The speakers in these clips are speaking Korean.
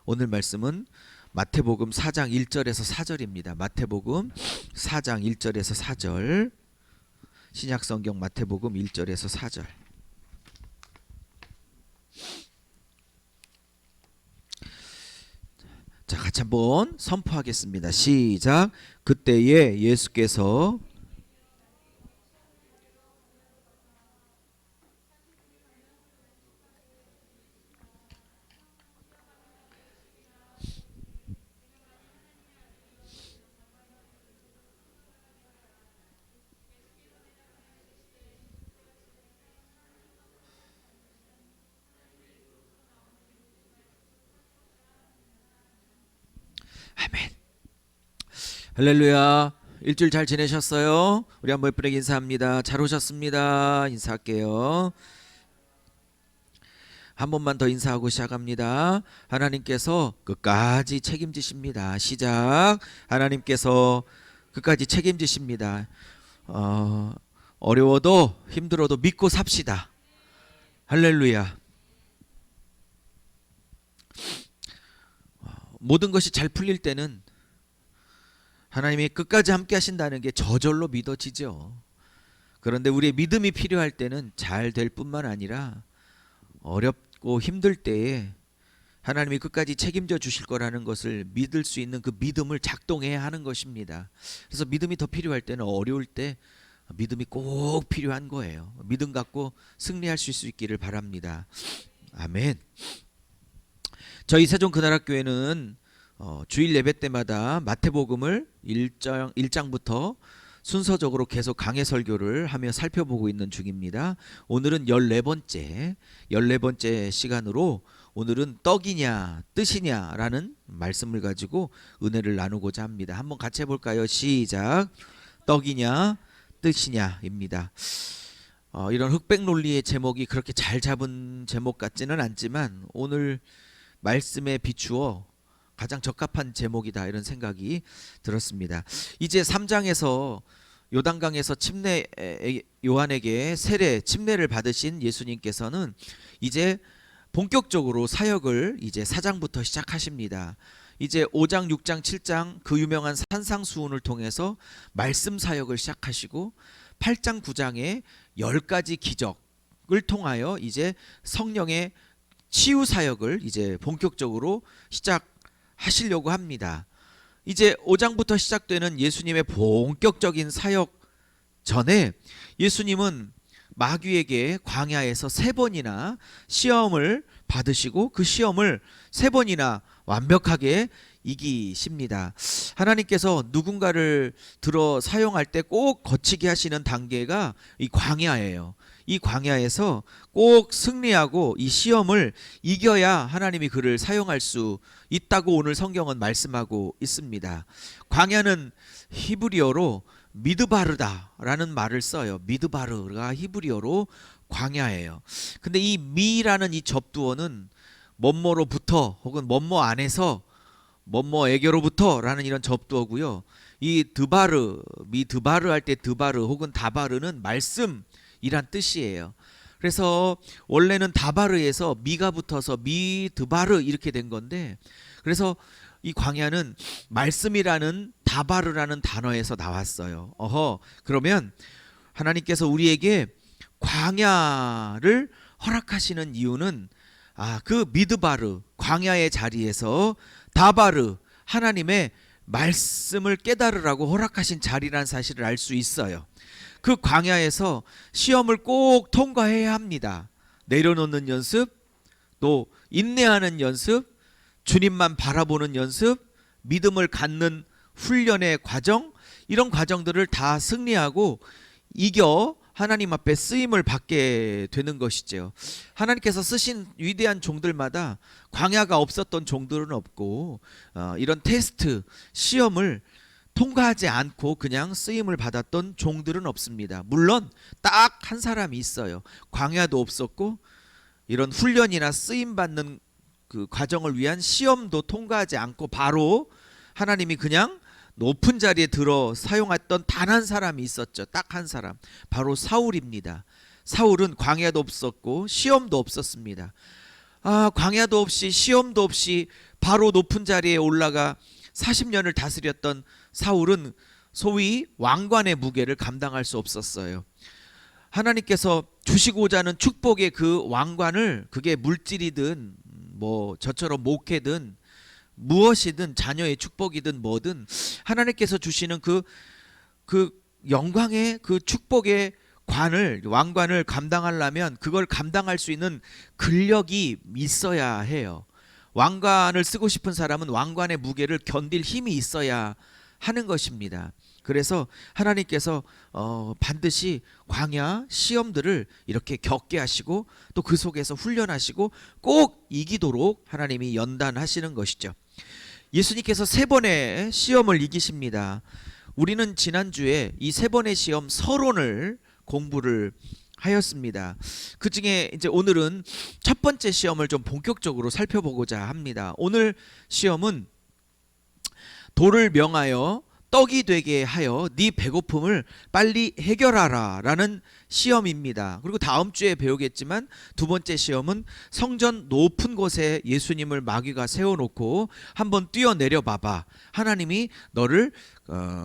오늘 말씀은 마태복음 4장 1절에서 4절입니다. 마태복음 4장 1절에서 4절. 신약성경 마태복음 1절에서 4절. 자, 같이 한번 선포하겠습니다. 시작. 그때에 예수께서 아멘. 할렐루야. 일주일 잘 지내셨어요? 우리 한번 예쁘게 인사합니다. 잘 오셨습니다. 인사할게요. 한 번만 더 인사하고 시작합니다. 하나님께서 끝까지 책임지십니다. 시작. 하나님께서 끝까지 책임지십니다. 어려워도 힘들어도 믿고 삽시다. 할렐루야. 모든 것이 잘 풀릴 때는 하나님이 끝까지 함께 하신다는 게 저절로 믿어지죠. 그런데 우리의 믿음이 필요할 때는 잘 될 뿐만 아니라 어렵고 힘들 때에 하나님이 끝까지 책임져 주실 거라는 것을 믿을 수 있는 그 믿음을 작동해야 하는 것입니다. 그래서 믿음이 더 필요할 때는 어려울 때 믿음이 꼭 필요한 거예요. 믿음 갖고 승리할 수 있기를 바랍니다. 아멘. 저희 세종그날학교에는 주일 예배 때마다 마태복음을 1장부터 순서적으로 계속 강해 설교를 하며 살펴보고 있는 중입니다. 오늘은 14번째 시간으로 오늘은 떡이냐 뜻이냐라는 말씀을 가지고 은혜를 나누고자 합니다. 한번 같이 해볼까요? 시작. 떡이냐 뜻이냐입니다. 이런 흑백 논리의 제목이 그렇게 잘 잡은 제목 같지는 않지만 오늘 말씀에 비추어 가장 적합한 제목이다 이런 생각이 들었습니다. 이제 3장에서 요단강에서 요한에게 침례를 받으신 예수님께서는 이제 본격적으로 사역을 이제 4장부터 시작하십니다. 이제 5장, 6장, 7장 그 유명한 산상수훈을 통해서 말씀 사역을 시작하시고 8장, 9장에 10가지 기적을 통하여 이제 성령의 치유 사역을 이제 본격적으로 시작하시려고 합니다. 이제 5장부터 시작되는 예수님의 본격적인 사역 전에 예수님은 마귀에게 광야에서 3번이나 시험을 받으시고 그 시험을 3번이나 완벽하게 이기십니다. 하나님께서 누군가를 들어 사용할 때 꼭 거치게 하시는 단계가 이 광야예요. 이 광야에서 꼭 승리하고 이 시험을 이겨야 하나님이 그를 사용할 수 있다고 오늘 성경은 말씀하고 있습니다. 광야는 히브리어로 미드바르다라는 말을 써요. 미드바르가 히브리어로 광야예요. 근데 이 미라는 이 접두어는 뭐뭐로부터 혹은 뭐뭐 안에서 뭐뭐에게로부터라는 이런 접두어고요. 이 드바르, 미드바르 할 때 드바르 혹은 다바르는 말씀이란 뜻이에요. 그래서 원래는 다바르에서 미가 붙어서 미드바르 이렇게 된 건데, 그래서 이 광야는 말씀이라는 다바르라는 단어에서 나왔어요. 그러면 하나님께서 우리에게 광야를 허락하시는 이유는 그 미드바르 광야의 자리에서 다바르 하나님의 말씀을 깨달으라고 허락하신 자리라는 사실을 알 수 있어요. 그 광야에서 시험을 꼭 통과해야 합니다. 내려놓는 연습, 또 인내하는 연습, 주님만 바라보는 연습, 믿음을 갖는 훈련의 과정, 이런 과정들을 다 승리하고 이겨 하나님 앞에 쓰임을 받게 되는 것이죠. 하나님께서 쓰신 위대한 종들마다 광야가 없었던 종들은 없고 이런 테스트, 시험을 통과하지 않고 그냥 쓰임을 받았던 종들은 없습니다. 물론 딱 한 사람이 있어요. 광야도 없었고 이런 훈련이나 쓰임 받는 그 과정을 위한 시험도 통과하지 않고 바로 하나님이 그냥 높은 자리에 들어 사용했던 단 한 사람이 있었죠. 딱 한 사람, 바로 사울입니다. 사울은 광야도 없었고 시험도 없었습니다. 광야도 없이 시험도 없이 바로 높은 자리에 올라가 40년을 다스렸던 사울은 소위 왕관의 무게를 감당할 수 없었어요. 하나님께서 주시고자 하는 축복의 그 왕관을, 그게 물질이든 뭐 저처럼 목회든 무엇이든 자녀의 축복이든 뭐든, 하나님께서 주시는 그 영광의 그 축복의 관을, 왕관을 감당하려면 그걸 감당할 수 있는 근력이 있어야 해요. 왕관을 쓰고 싶은 사람은 왕관의 무게를 견딜 힘이 있어야 하는 것입니다. 그래서 하나님께서 반드시 광야 시험들을 이렇게 겪게 하시고 또 그 속에서 훈련하시고 꼭 이기도록 하나님이 연단하시는 것이죠. 예수님께서 3번의 시험을 이기십니다. 우리는 지난주에 이 3번의 시험 서론을 공부를 하였습니다. 그 중에 이제 오늘은 첫 번째 시험을 좀 본격적으로 살펴보고자 합니다. 오늘 시험은 돌을 명하여 떡이 되게 하여 네 배고픔을 빨리 해결하라 라는 시험입니다. 그리고 다음 주에 배우겠지만 두 번째 시험은 성전 높은 곳에 예수님을 마귀가 세워놓고 한번 뛰어내려 봐봐. 하나님이 너를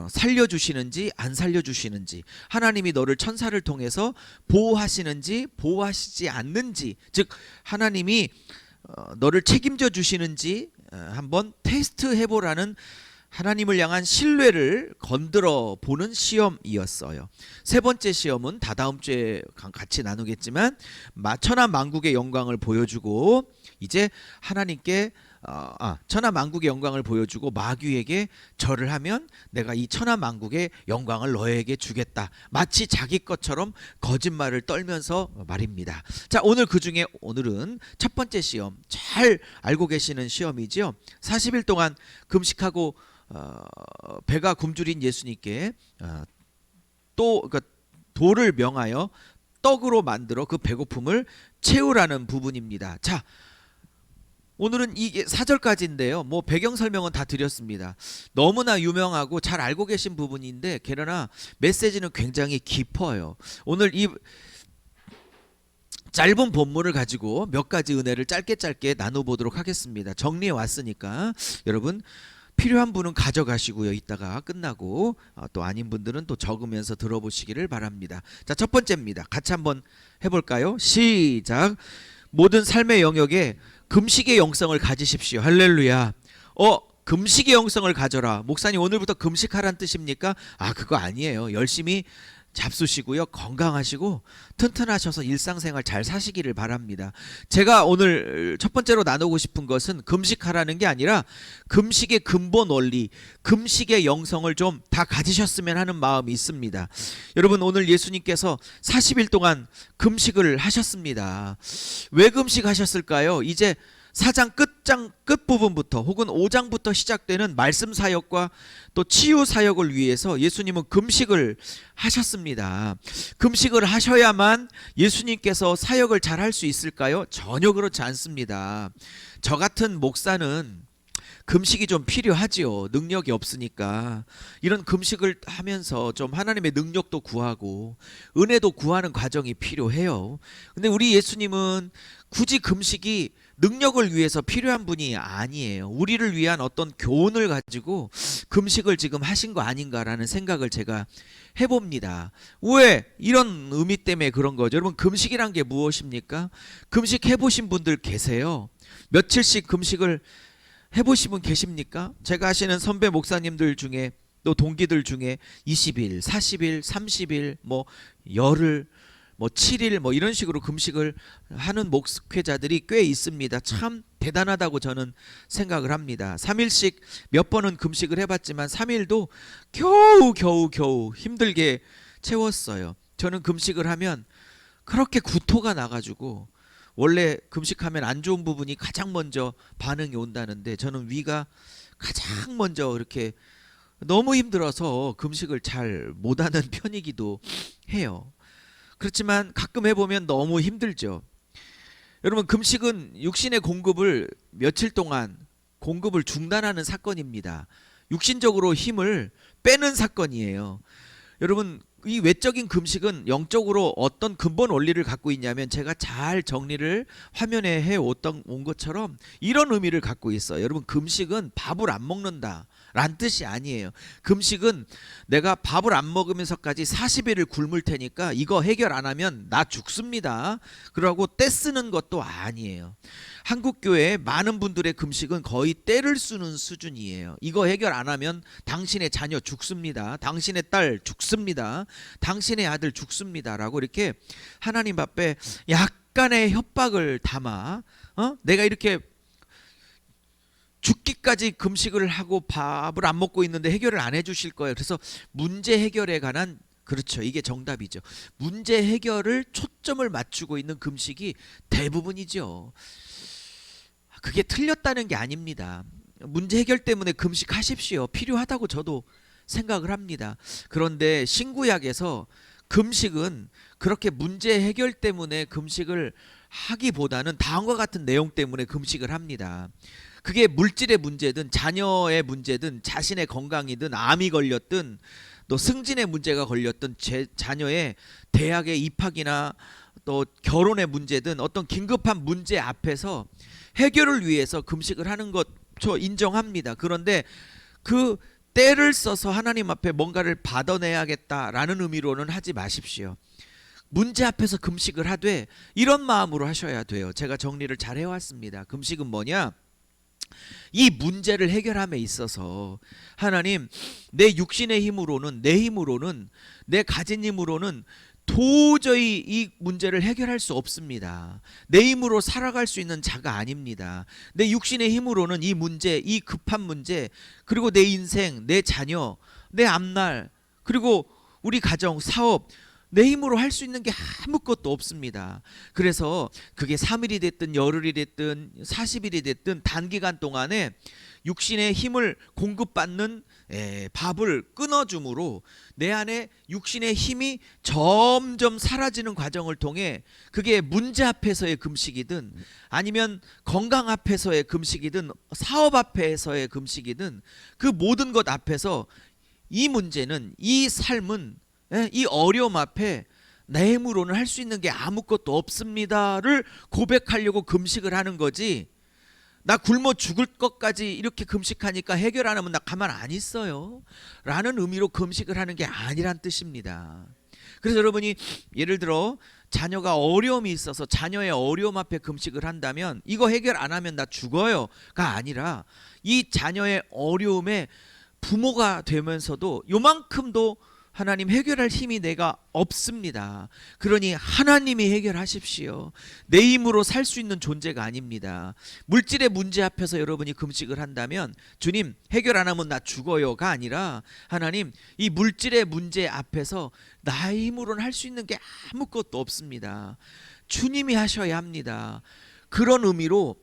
살려주시는지 안 살려주시는지, 하나님이 너를 천사를 통해서 보호하시는지 보호하시지 않는지, 즉 하나님이 너를 책임져 주시는지 한번 테스트 해보라는 하나님을 향한 신뢰를 건드려 보는 시험이었어요. 3번째 시험은 다다음 주에 같이 나누겠지만 천하 만국의 영광을 보여주고, 이제 하나님께 천하 만국의 영광을 보여주고 마귀에게 절을 하면 내가 이 천하 만국의 영광을 너에게 주겠다, 마치 자기 것처럼 거짓말을 떨면서 말입니다. 자, 오늘 그중에 오늘은 첫 번째 시험, 잘 알고 계시는 시험이죠. 40일 동안 금식하고 배가 굶주린 예수님께 그러니까 돌을 명하여 떡으로 만들어 그 배고픔을 채우라는 부분입니다. 자, 오늘은 이게 4절까지인데요. 뭐 배경 설명은 다 드렸습니다. 너무나 유명하고 잘 알고 계신 부분인데 그러나 메시지는 굉장히 깊어요. 오늘 이 짧은 본문을 가지고 몇 가지 은혜를 짧게 나눠보도록 하겠습니다. 정리해 왔으니까 여러분 필요한 분은 가져가시고요. 이따가 끝나고 또 아닌 분들은 또 적으면서 들어보시기를 바랍니다. 자, 첫 번째입니다. 같이 한번 해볼까요? 시작. 모든 삶의 영역에 금식의 영성을 가지십시오. 할렐루야. 금식의 영성을 가져라. 목사님 오늘부터 금식하란 뜻입니까? 그거 아니에요. 열심히 잡수시고요, 건강하시고 튼튼하셔서 일상생활 잘 사시기를 바랍니다. 제가 오늘 첫 번째로 나누고 싶은 것은 금식하라는 게 아니라 금식의 근본 원리, 금식의 영성을 좀 다 가지셨으면 하는 마음이 있습니다. 여러분, 오늘 예수님께서 40일 동안 금식을 하셨습니다. 왜 금식하셨을까요? 이제 4장 끝부분부터 혹은 5장부터 시작되는 말씀 사역과 또 치유 사역을 위해서 예수님은 금식을 하셨습니다. 금식을 하셔야만 예수님께서 사역을 잘 할 수 있을까요? 전혀 그렇지 않습니다. 저 같은 목사는 금식이 좀 필요하지요. 능력이 없으니까. 이런 금식을 하면서 좀 하나님의 능력도 구하고 은혜도 구하는 과정이 필요해요. 근데 우리 예수님은 굳이 금식이 능력을 위해서 필요한 분이 아니에요. 우리를 위한 어떤 교훈을 가지고 금식을 지금 하신 거 아닌가라는 생각을 제가 해봅니다. 왜? 이런 의미 때문에 그런 거죠. 여러분, 금식이란 게 무엇입니까? 금식 해보신 분들 계세요? 며칠씩 금식을 해보신 분 계십니까? 제가 아시는 선배 목사님들 중에 또 동기들 중에 20일, 40일, 30일, 뭐 열흘, 뭐 7일 뭐 이런 식으로 금식을 하는 목회자들이 꽤 있습니다. 참 대단하다고 저는 생각을 합니다. 3일씩 몇 번은 금식을 해봤지만 3일도 겨우 힘들게 채웠어요. 저는 금식을 하면 그렇게 구토가 나가지고, 원래 금식하면 안 좋은 부분이 가장 먼저 반응이 온다는데 저는 위가 가장 먼저 이렇게 너무 힘들어서 금식을 잘 못하는 편이기도 해요. 그렇지만 가끔 해보면 너무 힘들죠. 여러분, 금식은 육신의 공급을 며칠 동안 공급을 중단하는 사건입니다. 육신적으로 힘을 빼는 사건이에요. 여러분, 이 외적인 금식은 영적으로 어떤 근본 원리를 갖고 있냐면 제가 잘 정리를 화면에 온 것처럼 이런 의미를 갖고 있어요. 여러분, 금식은 밥을 안 먹는다 란 뜻이 아니에요. 금식은 내가 밥을 안 먹으면서까지 40일을 굶을 테니까 이거 해결 안 하면 나 죽습니다, 그러고 떼쓰는 것도 아니에요. 한국교회 많은 분들의 금식은 거의 떼를 쓰는 수준이에요. 이거 해결 안 하면 당신의 자녀 죽습니다, 당신의 딸 죽습니다, 당신의 아들 죽습니다 라고 이렇게 하나님 앞에 약간의 협박을 담아 내가 이렇게 죽기까지 금식을 하고 밥을 안 먹고 있는데 해결을 안 해주실 거예요. 그래서 문제 해결에 관한, 그렇죠, 이게 정답이죠. 문제 해결을 초점을 맞추고 있는 금식이 대부분이죠. 그게 틀렸다는 게 아닙니다. 문제 해결 때문에 금식하십시오. 필요하다고 저도 생각을 합니다. 그런데 신구약에서 금식은 그렇게 문제 해결 때문에 금식을 하기보다는 다음과 같은 내용 때문에 금식을 합니다. 그게 물질의 문제든 자녀의 문제든 자신의 건강이든 암이 걸렸든 또 승진의 문제가 걸렸든 자녀의 대학의 입학이나 또 결혼의 문제든 어떤 긴급한 문제 앞에서 해결을 위해서 금식을 하는 것 저 인정합니다. 그런데 그 때를 써서 하나님 앞에 뭔가를 받아내야겠다라는 의미로는 하지 마십시오. 문제 앞에서 금식을 하되 이런 마음으로 하셔야 돼요. 제가 정리를 잘 해왔습니다. 금식은 뭐냐? 이 문제를 해결함에 있어서 하나님, 내 육신의 힘으로는, 내 힘으로는, 내 가진 힘으로는 도저히 이 문제를 해결할 수 없습니다. 내 힘으로 살아갈 수 있는 자가 아닙니다. 내 육신의 힘으로는 이 문제, 이 급한 문제, 그리고 내 인생, 내 자녀, 내 앞날, 그리고 우리 가정, 사업, 내 힘으로 할 수 있는 게 아무것도 없습니다. 그래서 그게 3일이 됐든 열흘이 됐든 40일이 됐든 단기간 동안에 육신의 힘을 공급받는 밥을 끊어줌으로 내 안에 육신의 힘이 점점 사라지는 과정을 통해, 그게 문제 앞에서의 금식이든 아니면 건강 앞에서의 금식이든 사업 앞에서의 금식이든 그 모든 것 앞에서 이 문제는, 이 삶은, 이 어려움 앞에 내 힘으로는 할 수 있는 게 아무것도 없습니다를 고백하려고 금식을 하는 거지, 나 굶어 죽을 것까지 이렇게 금식하니까 해결 안 하면 나 가만 안 있어요 라는 의미로 금식을 하는 게 아니란 뜻입니다. 그래서 여러분이 예를 들어 자녀가 어려움이 있어서 자녀의 어려움 앞에 금식을 한다면 이거 해결 안 하면 나 죽어요가 아니라, 이 자녀의 어려움에 부모가 되면서도 요만큼도 하나님 해결할 힘이 내가 없습니다. 그러니 하나님이 해결하십시오. 내 힘으로 살 수 있는 존재가 아닙니다. 물질의 문제 앞에서 여러분이 금식을 한다면 주님 해결 안 하면 나 죽어요가 아니라, 하나님 이 물질의 문제 앞에서 나의 힘으로는 할 수 있는 게 아무것도 없습니다. 주님이 하셔야 합니다. 그런 의미로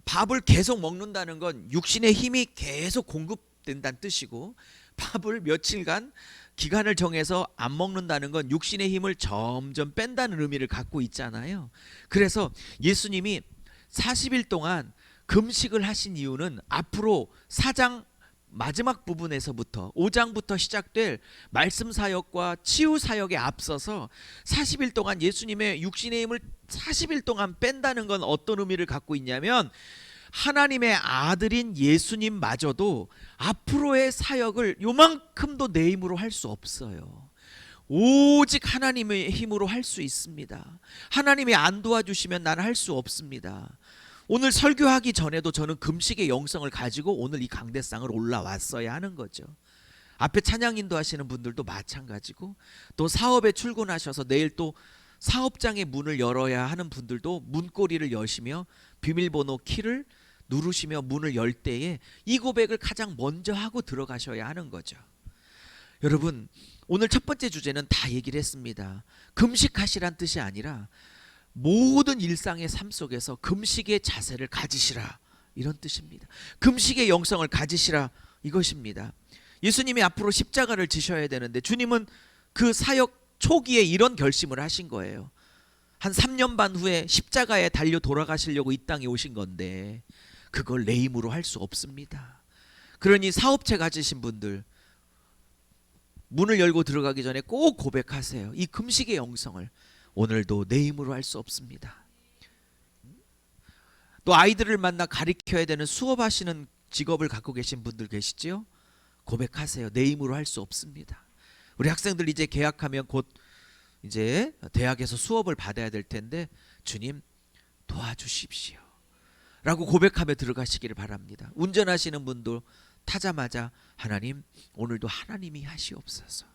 밥을 계속 먹는다는 건 육신의 힘이 계속 공급된다는 뜻이고, 밥을 며칠간 기간을 정해서 안 먹는다는 건 육신의 힘을 점점 뺀다는 의미를 갖고 있잖아요. 그래서 예수님이 40일 동안 금식을 하신 이유는 앞으로 4장 마지막 부분에서부터 5장부터 시작될 말씀 사역과 치유 사역에 앞서서 40일 동안 예수님의 육신의 힘을 40일 동안 뺀다는 건 어떤 의미를 갖고 있냐면, 하나님의 아들인 예수님마저도 앞으로의 사역을 요만큼도 내 힘으로 할 수 없어요. 오직 하나님의 힘으로 할 수 있습니다. 하나님이 안 도와주시면 나는 할 수 없습니다. 오늘 설교하기 전에도 저는 금식의 영성을 가지고 오늘 이 강대상을 올라왔어야 하는 거죠. 앞에 찬양 인도하시는 분들도 마찬가지고, 또 사업에 출근하셔서 내일 또 사업장의 문을 열어야 하는 분들도 문고리를 여시며 비밀번호 키를 누르시며 문을 열 때에 이 고백을 가장 먼저 하고 들어가셔야 하는 거죠. 여러분, 오늘 첫 번째 주제는 다 얘기를 했습니다. 금식하시란 뜻이 아니라 모든 일상의 삶 속에서 금식의 자세를 가지시라, 이런 뜻입니다. 금식의 영성을 가지시라, 이것입니다. 예수님이 앞으로 십자가를 지셔야 되는데 주님은 그 사역 초기에 이런 결심을 하신 거예요. 한 3년 반 후에 십자가에 달려 돌아가시려고 이 땅에 오신 건데 그걸 내 힘으로 할 수 없습니다. 그러니 사업체 가지신 분들, 문을 열고 들어가기 전에 꼭 고백하세요. 이 금식의 영성을 오늘도 내 힘으로 할 수 없습니다. 또 아이들을 만나 가르쳐야 되는 수업하시는 직업을 갖고 계신 분들 계시지요? 고백하세요. 내 힘으로 할 수 없습니다. 우리 학생들 이제 개학하면 곧 이제 대학에서 수업을 받아야 될 텐데 주님 도와주십시오 라고 고백하며 들어가시기를 바랍니다. 운전하시는 분도 타자마자 하나님 오늘도 하나님이 하시옵소서.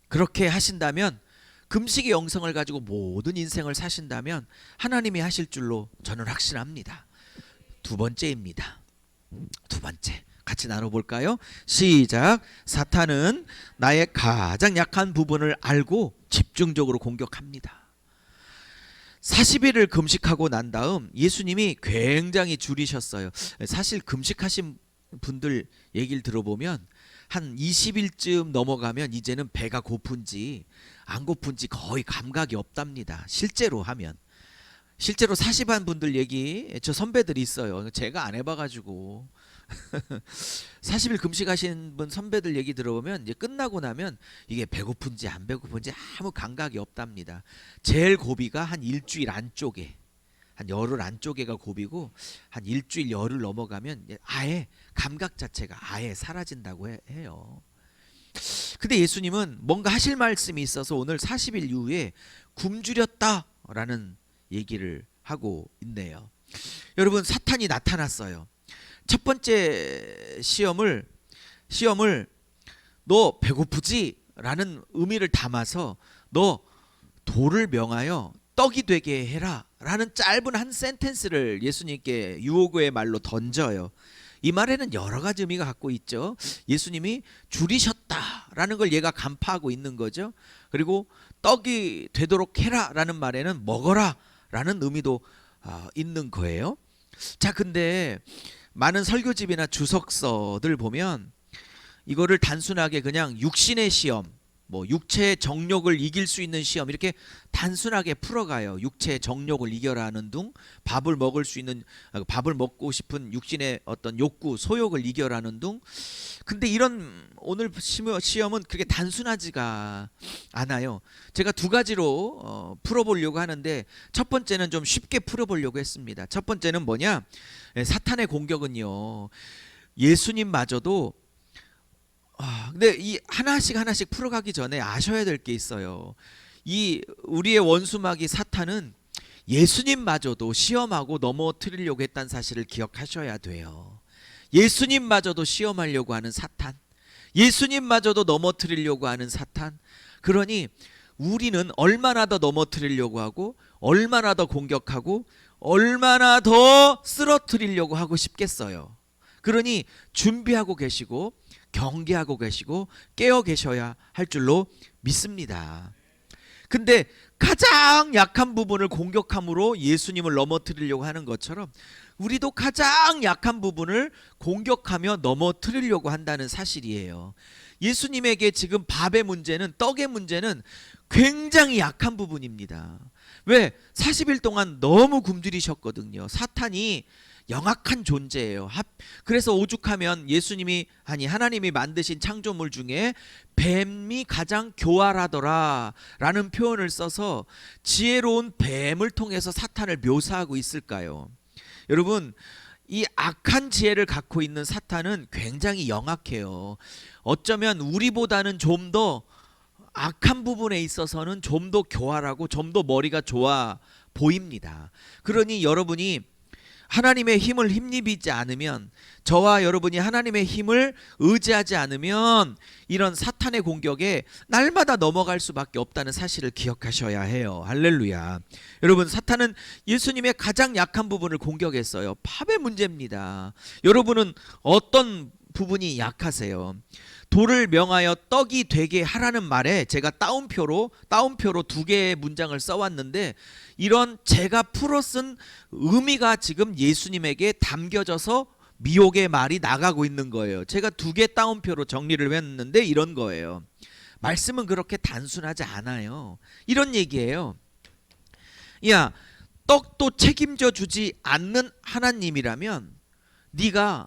그렇게 하신다면, 금식의 영성을 가지고 모든 인생을 사신다면 하나님이 하실 줄로 저는 확신합니다. 두 번째입니다. 두 번째 같이 나눠볼까요? 시작. 사탄은 나의 가장 약한 부분을 알고 집중적으로 공격합니다. 40일을 금식하고 난 다음 예수님이 굉장히 줄이셨어요. 사실 금식하신 분들 얘기를 들어보면 한 20일쯤 넘어가면 이제는 배가 고픈지 안 고픈지 거의 감각이 없답니다. 실제로 하면. 실제로 40한 분들 얘기 저 선배들이 있어요. 제가 안 해봐가지고 40일 금식하신 분 선배들 얘기 들어보면 이제 끝나고 나면 이게 배고픈지 안 배고픈지 아무 감각이 없답니다. 제일 고비가 한 일주일 안쪽에, 한 열흘 안쪽에가 고비고 한 일주일 열흘 넘어가면 아예 감각 자체가 아예 사라진다고 해요. 근데 예수님은 뭔가 하실 말씀이 있어서 오늘 40일 이후에 굶주렸다라는 얘기를 하고 있네요. 여러분, 사탄이 나타났어요. 첫 번째 시험을 너 배고프지? 라는 의미를 담아서 너 돌을 명하여 떡이 되게 해라 라는 짧은 한 센텐스를 예수님께 유혹의 말로 던져요. 이 말에는 여러 가지 의미가 갖고 있죠. 예수님이 줄이셨다라는 걸 얘가 간파하고 있는 거죠. 그리고 떡이 되도록 해라 라는 말에는 먹어라 라는 의미도 있는 거예요. 자, 근데 많은 설교집이나 주석서들 보면 이거를 단순하게 그냥 육신의 시험, 뭐 육체의 정욕을 이길 수 있는 시험 이렇게 단순하게 풀어가요. 육체의 정욕을 이겨라는 둥, 밥을 먹을 수 있는, 밥을 먹고 싶은 육신의 어떤 욕구, 소욕을 이겨라는 둥. 근데 이런 오늘 시험은 그렇게 단순하지가 않아요. 제가 두 가지로 풀어보려고 하는데 첫 번째는 좀 쉽게 풀어보려고 했습니다. 첫 번째는 뭐냐? 사탄의 공격은요, 예수님마저도 근데 이 하나씩 풀어가기 전에 아셔야 될 게 있어요. 이 우리의 원수마귀 사탄은 예수님마저도 시험하고 넘어뜨리려고 했다는 사실을 기억하셔야 돼요. 예수님마저도 시험하려고 하는 사탄, 예수님마저도 넘어뜨리려고 하는 사탄. 그러니 우리는 얼마나 더 넘어뜨리려고 하고 얼마나 더 공격하고 얼마나 더 쓰러뜨리려고 하고 싶겠어요. 그러니 준비하고 계시고 경계하고 계시고 깨어 계셔야 할 줄로 믿습니다. 근데 가장 약한 부분을 공격함으로 예수님을 넘어뜨리려고 하는 것처럼 우리도 가장 약한 부분을 공격하며 넘어뜨리려고 한다는 사실이에요. 예수님에게 지금 밥의 문제는, 떡의 문제는 굉장히 약한 부분입니다. 왜? 40일 동안 너무 굶주리셨거든요. 사탄이 영악한 존재예요. 그래서 오죽하면 예수님이, 아니 하나님이 만드신 창조물 중에 뱀이 가장 교활하더라 라는 표현을 써서 지혜로운 뱀을 통해서 사탄을 묘사하고 있을까요? 여러분, 이 악한 지혜를 갖고 있는 사탄은 굉장히 영악해요. 어쩌면 우리보다는 좀 더 악한 부분에 있어서는 좀 더 교활하고 좀 더 머리가 좋아 보입니다. 그러니 여러분이 하나님의 힘을 힘입지 않으면, 저와 여러분이 하나님의 힘을 의지하지 않으면 이런 사탄의 공격에 날마다 넘어갈 수밖에 없다는 사실을 기억하셔야 해요. 할렐루야. 여러분, 사탄은 예수님의 가장 약한 부분을 공격했어요. 밥의 문제입니다. 여러분은 어떤 부분이 약하세요? 돌을 명하여 떡이 되게 하라는 말에 제가 따옴표로 두 개의 문장을 써왔는데, 이런 제가 풀어 쓴 의미가 지금 예수님에게 담겨져서 미혹의 말이 나가고 있는 거예요. 제가 두 개 따옴표로 정리를 했는데 이런 거예요. 말씀은 그렇게 단순하지 않아요. 이런 얘기예요. 야, 떡도 책임져 주지 않는 하나님이라면 네가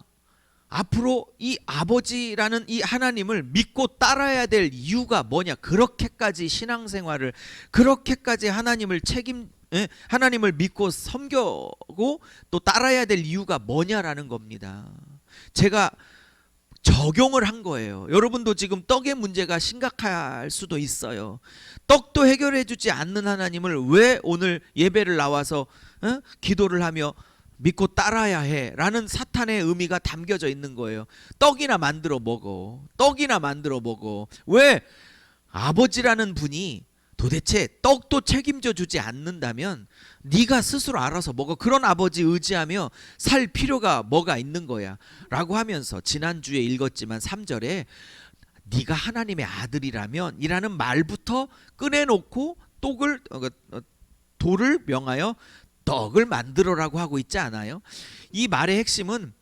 앞으로 이 아버지라는 이 하나님을 믿고 따라야 될 이유가 뭐냐? 그렇게까지 신앙생활을, 그렇게까지 하나님을 믿고 섬겨고 또 따라야 될 이유가 뭐냐라는 겁니다. 제가 적용을 한 거예요. 여러분도 지금 떡의 문제가 심각할 수도 있어요. 떡도 해결해 주지 않는 하나님을 왜 오늘 예배를 나와서 기도를 하며 믿고 따라야 해 라는 사탄의 의미가 담겨져 있는 거예요. 떡이나 만들어 먹어. 떡이나 만들어 먹어. 왜? 아버지라는 분이 도대체 떡도 책임져 주지 않는다면 네가 스스로 알아서 먹어. 그런 아버지 의지하며 살 필요가 뭐가 있는 거야 라고 하면서 지난주에 읽었지만 3절에 네가 하나님의 아들이라면 이라는 말부터 꺼내놓고 돌을 명하여 떡을 만들어라고 하고 있지 않아요? 이 말의 핵심은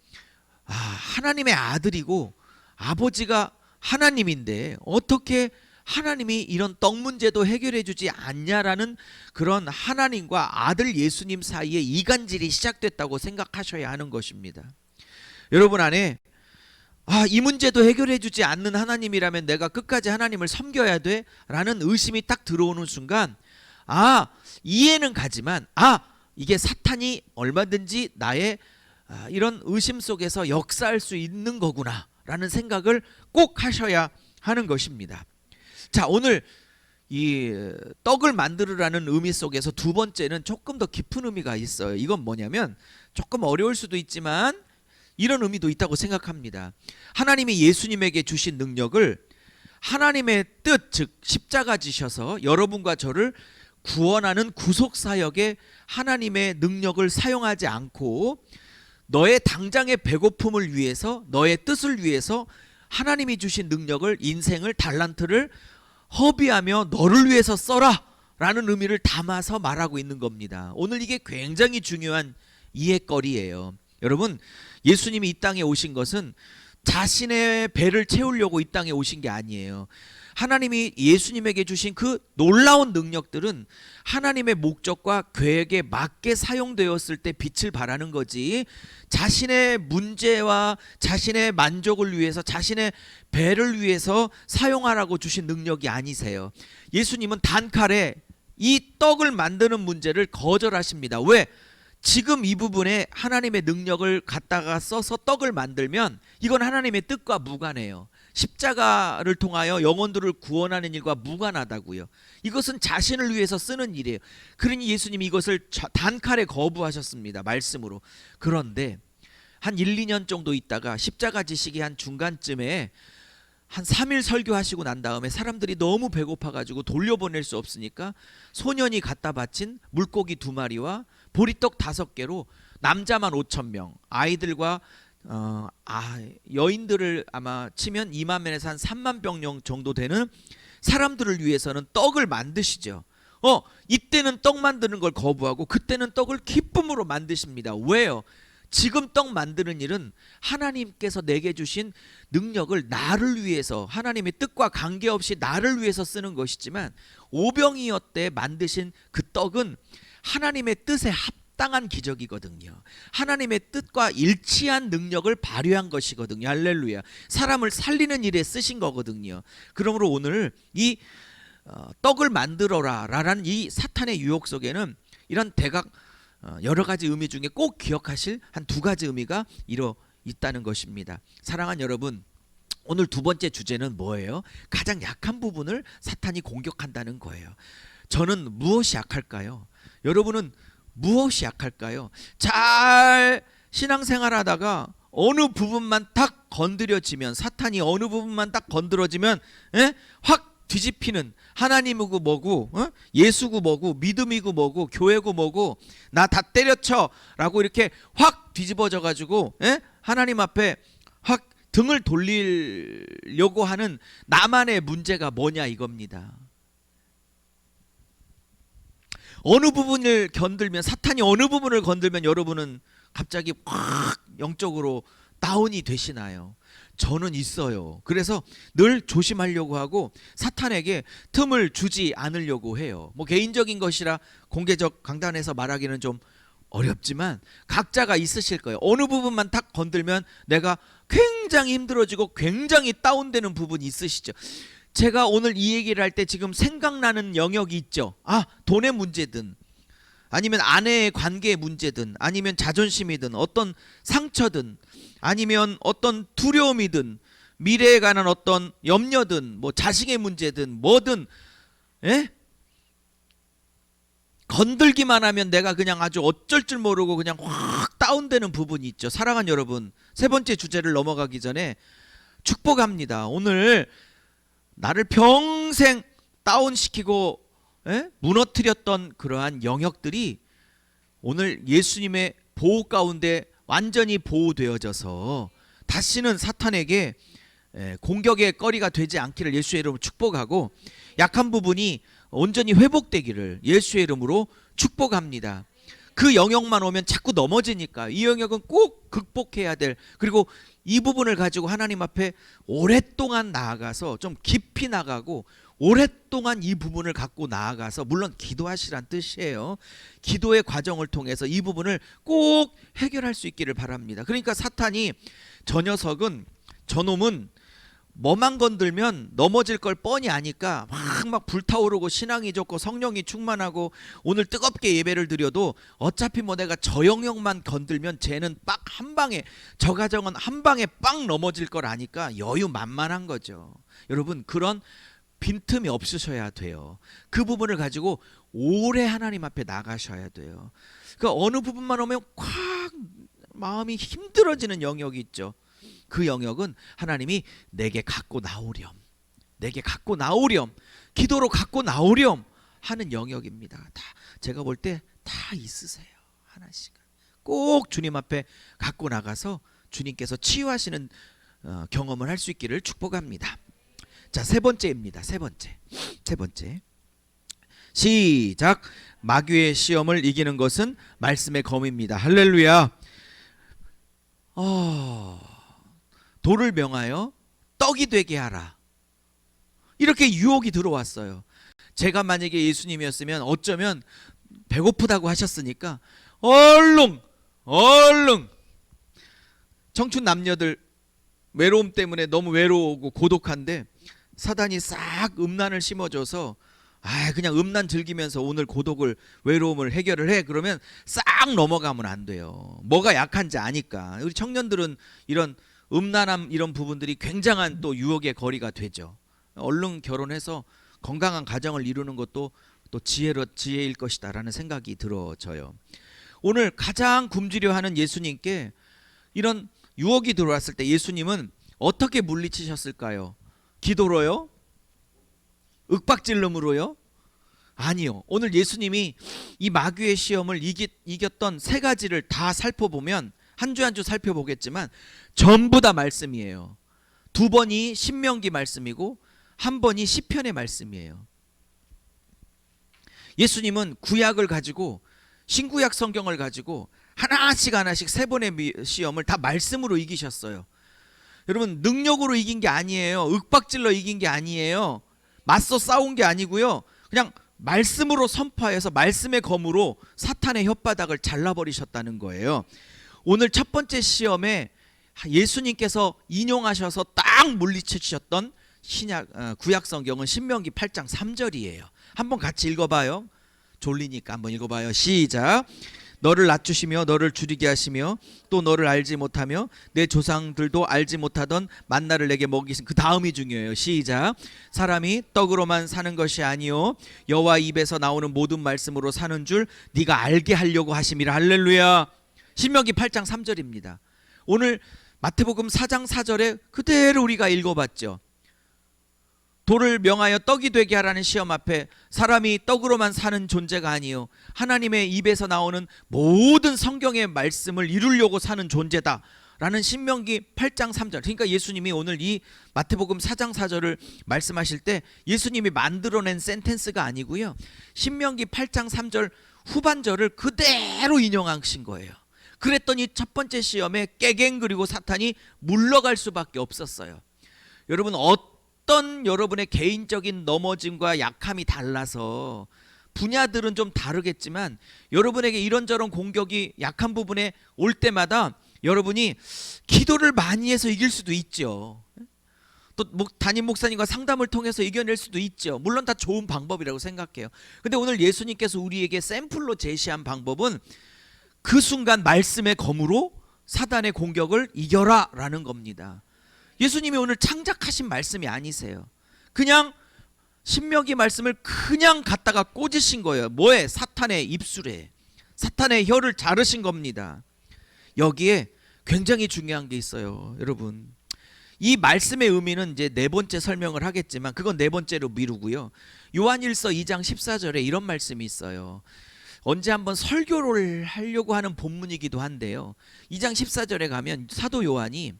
하나님의 아들이고 아버지가 하나님인데 어떻게 하나님이 이런 떡 문제도 해결해 주지 않냐라는 그런 하나님과 아들 예수님 사이에 이간질이 시작됐다고 생각하셔야 하는 것입니다. 여러분 안에 이 문제도 해결해 주지 않는 하나님이라면 내가 끝까지 하나님을 섬겨야 돼? 라는 의심이 딱 들어오는 순간 이해는 가지만 이게 사탄이 얼마든지 나의 이런 의심 속에서 역사할 수 있는 거구나 라는 생각을 꼭 하셔야 하는 것입니다. 자, 오늘 이 떡을 만들으라는 의미 속에서 두 번째는 조금 더 깊은 의미가 있어요. 이건 뭐냐면 조금 어려울 수도 있지만 이런 의미도 있다고 생각합니다. 하나님이 예수님에게 주신 능력을 하나님의 뜻, 즉 십자가 지셔서 여러분과 저를 구원하는 구속사역에 하나님의 능력을 사용하지 않고 너의 당장의 배고픔을 위해서, 너의 뜻을 위해서 하나님이 주신 능력을, 인생을, 달란트를 허비하며 너를 위해서 써라 라는 의미를 담아서 말하고 있는 겁니다. 오늘 이게 굉장히 중요한 이해거리예요. 여러분, 예수님이 이 땅에 오신 것은 자신의 배를 채우려고 이 땅에 오신 게 아니에요. 하나님이 예수님에게 주신 그 놀라운 능력들은 하나님의 목적과 계획에 맞게 사용되었을 때 빛을 발하는 거지, 자신의 문제와 자신의 만족을 위해서, 자신의 배를 위해서 사용하라고 주신 능력이 아니세요. 예수님은 단칼에 이 떡을 만드는 문제를 거절하십니다. 왜? 지금 이 부분에 하나님의 능력을 갖다가 써서 떡을 만들면 이건 하나님의 뜻과 무관해요. 십자가를 통하여 영혼들을 구원하는 일과 무관하다고요. 이것은 자신을 위해서 쓰는 일이에요. 그러니 예수님이 이것을 단칼에 거부하셨습니다. 말씀으로. 그런데 한 1, 2년 정도 있다가 십자가 지시기 한 중간쯤에 한 3일 설교하시고 난 다음에 사람들이 너무 배고파가지고 돌려보낼 수 없으니까 소년이 갖다 바친 물고기 2마리와 보리떡 5개로 남자만 5,000명, 아이들과 여인들을 아마 치면 2만 명에서 한 3만 병 정도 되는 사람들을 위해서는 떡을 만드시죠. 이때는 떡 만드는 걸 거부하고 그때는 떡을 기쁨으로 만드십니다. 왜요? 지금 떡 만드는 일은 하나님께서 내게 주신 능력을 나를 위해서, 하나님의 뜻과 관계없이 나를 위해서 쓰는 것이지만 오병이어 때 만드신 그 떡은 하나님의 뜻에 합당한 기적이거든요. 하나님의 뜻과 일치한 능력을 발휘한 것이거든요. 할렐루야. 사람을 살리는 일에 쓰신 거거든요. 그러므로 오늘 이 떡을 만들어라 라는 이 사탄의 유혹 속에는 이런 대각 여러 가지 의미 중에 꼭 기억하실 한 2가지 의미가 있다는 것입니다. 사랑하는 여러분, 오늘 두 번째 주제는 뭐예요? 가장 약한 부분을 사탄이 공격한다는 거예요. 저는 무엇이 약할까요? 여러분은 무엇이 약할까요? 잘 신앙생활하다가 어느 부분만 딱 건드려지면, 사탄이 어느 부분만 딱 건드려지면 확 뒤집히는, 하나님이고 뭐고 예수고 뭐고 믿음이고 뭐고 교회고 뭐고 나 다 때려쳐 라고 이렇게 확 뒤집어져 가지고 하나님 앞에 확 등을 돌리려고 하는 나만의 문제가 뭐냐 이겁니다. 어느 부분을 건들면, 사탄이 어느 부분을 건들면 여러분은 갑자기 확 영적으로 다운이 되시나요? 저는 있어요. 그래서 늘 조심하려고 하고 사탄에게 틈을 주지 않으려고 해요. 뭐 개인적인 것이라 공개적 강단에서 말하기는 좀 어렵지만 각자가 있으실 거예요. 어느 부분만 딱 건들면 내가 굉장히 힘들어지고 굉장히 다운되는 부분이 있으시죠. 제가 오늘 이 얘기를 할 때 지금 생각나는 영역이 있죠. 돈의 문제든 아니면 아내의 관계의 문제든 아니면 자존심이든 어떤 상처든 아니면 어떤 두려움이든 미래에 관한 어떤 염려든 뭐 자식의 문제든 뭐든, 예? 건들기만 하면 내가 그냥 아주 어쩔 줄 모르고 그냥 확 다운되는 부분이 있죠. 사랑하는 여러분, 세 번째 주제를 넘어가기 전에 축복합니다. 오늘 나를 평생 다운시키고 무너뜨렸던 그러한 영역들이 오늘 예수님의 보호 가운데 완전히 보호되어져서 다시는 사탄에게 공격의 거리가 되지 않기를 예수의 이름으로 축복하고, 약한 부분이 온전히 회복되기를 예수의 이름으로 축복합니다. 그 영역만 오면 자꾸 넘어지니까 이 영역은 꼭 극복해야 될, 그리고 이 부분을 가지고 하나님 앞에 오랫동안 나아가서 좀 깊이 나가고 오랫동안 이 부분을 갖고 나아가서, 물론 기도하시란 뜻이에요. 기도의 과정을 통해서 이 부분을 꼭 해결할 수 있기를 바랍니다. 그러니까 사탄이 저놈은 뭐만 건들면 넘어질 걸 뻔히 아니까 막 불타오르고 신앙이 좋고 성령이 충만하고 오늘 뜨겁게 예배를 드려도 어차피 뭐 내가 저 영역만 건들면 쟤는 빡 한 방에, 저 가정은 한 방에 빵 넘어질 걸 아니까 여유 만만한 거죠. 여러분, 그런 빈틈이 없으셔야 돼요. 그 부분을 가지고 오래 하나님 앞에 나가셔야 돼요. 그러니까 어느 부분만 오면 콱 마음이 힘들어지는 영역이 있죠. 그 영역은 하나님이 내게 갖고 나오렴, 기도로 갖고 나오렴 하는 영역입니다. 다 제가 볼 때 다 있으세요. 하나씩 꼭 주님 앞에 갖고 나가서 주님께서 치유하시는 경험을 할 수 있기를 축복합니다. 자, 세 번째입니다. 세 번째. 시작. 마귀의 시험을 이기는 것은 말씀의 검입니다. 할렐루야. 돌을 명하여 떡이 되게 하라. 이렇게 유혹이 들어왔어요. 제가 만약에 예수님이었으면 어쩌면 배고프다고 하셨으니까 얼른 청춘 남녀들 외로움 때문에 너무 외로우고 고독한데 사단이 싹 음란을 심어줘서 그냥 음란 즐기면서 오늘 고독을, 외로움을 해결을 해. 그러면 싹 넘어가면 안 돼요. 뭐가 약한지 아니까. 우리 청년들은 이런 음란함, 이런 부분들이 굉장한 또 유혹의 거리가 되죠. 얼른 결혼해서 건강한 가정을 이루는 것도 또 지혜일 것이다 라는 생각이 들어져요. 오늘 가장 굶주려 하는 예수님께 이런 유혹이 들어왔을 때 예수님은 어떻게 물리치셨을까요? 기도로요? 윽박질름으로요? 아니요. 오늘 예수님이 이 마귀의 시험을 이겼던 세 가지를 다 살펴보면, 한 주 한 주 살펴보겠지만 전부 다 말씀이에요. 두 번이 신명기 말씀이고 한 번이 시편의 말씀이에요. 예수님은 구약을 가지고, 신구약 성경을 가지고 하나씩 세 번의 시험을 다 말씀으로 이기셨어요. 여러분, 능력으로 이긴 게 아니에요. 윽박질러 이긴 게 아니에요. 맞서 싸운 게 아니고요. 그냥 말씀으로 선포해서 말씀의 검으로 사탄의 혓바닥을 잘라버리셨다는 거예요. 오늘 첫 번째 시험에 예수님께서 인용하셔서 딱 물리치셨던 구약 성경은 신명기 8장 3절이에요. 한번 같이 읽어봐요. 졸리니까 한번 읽어봐요. 시작. 너를 낮추시며 너를 줄이게 하시며 또 너를 알지 못하며 내 조상들도 알지 못하던 만나를 내게 먹이신, 그 다음이 중요해요. 시작. 사람이 떡으로만 사는 것이 아니요 여호와 입에서 나오는 모든 말씀으로 사는 줄 네가 알게 하려고 하심이라. 할렐루야. 신명기 8장 3절입니다. 오늘 마태복음 4장 4절에 그대로 우리가 읽어봤죠. 돌을 명하여 떡이 되게 하라는 시험 앞에 사람이 떡으로만 사는 존재가 아니요 하나님의 입에서 나오는 모든 성경의 말씀을 이루려고 사는 존재다 라는 신명기 8장 3절. 그러니까 예수님이 오늘 이 마태복음 4장 4절을 말씀하실 때 예수님이 만들어낸 센텐스가 아니고요, 신명기 8장 3절 후반절을 그대로 인용하신 거예요. 그랬더니 첫 번째 시험에 깨갱그리고 사탄이 물러갈 수밖에 없었어요. 여러분, 어떤 여러분의 개인적인 넘어짐과 약함이 달라서 분야들은 좀 다르겠지만 여러분에게 이런저런 공격이 약한 부분에 올 때마다 여러분이 기도를 많이 해서 이길 수도 있죠. 또 담임 목사님과 상담을 통해서 이겨낼 수도 있죠. 물론 다 좋은 방법이라고 생각해요. 근데 오늘 예수님께서 우리에게 샘플로 제시한 방법은 그 순간 말씀의 검으로 사단의 공격을 이겨라 라는 겁니다. 예수님이 오늘 창작하신 말씀이 아니세요. 그냥 신명기 말씀을 그냥 갖다가 꽂으신 거예요. 뭐에? 사탄의 입술에, 사탄의 혀를 자르신 겁니다. 여기에 굉장히 중요한 게 있어요. 여러분, 이 말씀의 의미는 이제 네 번째 설명을 하겠지만 그건 네 번째로 미루고요. 요한일서 2장 14절에 이런 말씀이 있어요. 언제 한번 설교를 하려고 하는 본문이기도 한데요. 2장 14절에 가면 사도 요한이